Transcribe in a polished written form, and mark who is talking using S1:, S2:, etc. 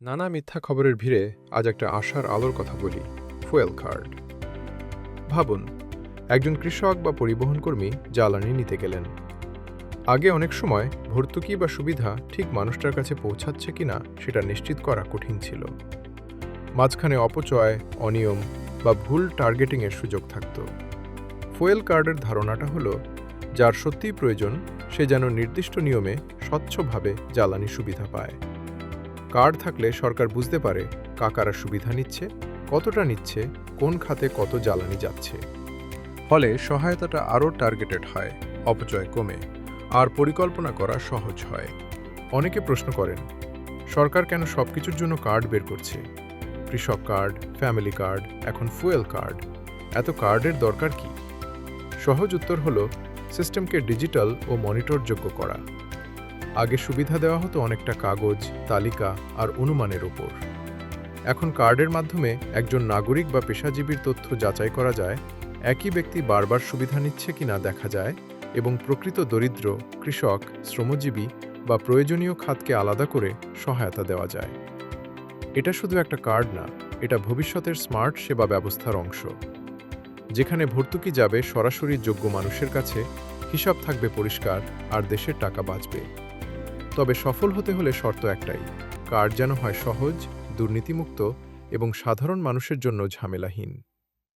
S1: নানা মিথ্যা খবরের ভিড়ে আজ একটা আশার আলোর কথা বলি। Fuel card. ভাবুন, একজন কৃষক বা পরিবহন কর্মী জ্বালানি নিতে গেলেন। আগে অনেক সময় ভর্তুকি বা সুবিধা ঠিক মানুষটার কাছে পৌঁছাচ্ছে কিনা সেটা নিশ্চিত করা কঠিন ছিল। মাঝখানে অপচয়, অনিয়ম বা ভুল টার্গেটিংয়ের সুযোগ থাকত। ফুয়েল কার্ডের ধারণাটা হলো, যার সত্যিই প্রয়োজন সে যেন নির্দিষ্ট নিয়মে স্বচ্ছভাবে জ্বালানি সুবিধা পায়। কার্ড থাকলে সরকার বুঝতে পারে কারা সুবিধা নিচ্ছে, কতটা নিচ্ছে, কোন খাতে কত জ্বালানি যাচ্ছে। ফলে সহায়তাটা আরও টার্গেটেড হয়, অপচয় কমে, আর পরিকল্পনা করা সহজ হয়। অনেকে প্রশ্ন করেন, সরকার কেন সবকিছুর জন্য কার্ড বের করছে? কৃষক কার্ড, ফ্যামিলি কার্ড, এখন ফুয়েল কার্ড, এত কার্ডের দরকার কি? সহজ উত্তর হলো, সিস্টেমকে ডিজিটাল ও মনিটরযোগ্য করা। আগে সুবিধা দেওয়া হতো অনেকটা কাগজ, তালিকা আর অনুমানের উপর। এখন কার্ডের মাধ্যমে একজন নাগরিক বা পেশাজীবীর তথ্য যাচাই করা যায়, একই ব্যক্তি বারবার সুবিধা নিচ্ছে কিনা দেখা যায়, এবং প্রকৃত দরিদ্র, কৃষক, শ্রমজীবী বা প্রয়োজনীয় খাতকে আলাদা করে সহায়তা দেওয়া যায়। এটা শুধু একটা কার্ড না, এটা ভবিষ্যতের স্মার্ট সেবা ব্যবস্থার অংশ, যেখানে ভর্তুকি যাবে সরাসরি যোগ্য মানুষের কাছে, হিসাব থাকবে পরিষ্কার, আর দেশের টাকা বাঁচবে। তবে সফল হতে হলে শর্ত একটাই, কার্ড যেন হয় সহজ, দুর্নীতিমুক্ত এবং সাধারণ মানুষের জন্য ঝামেলাহীন।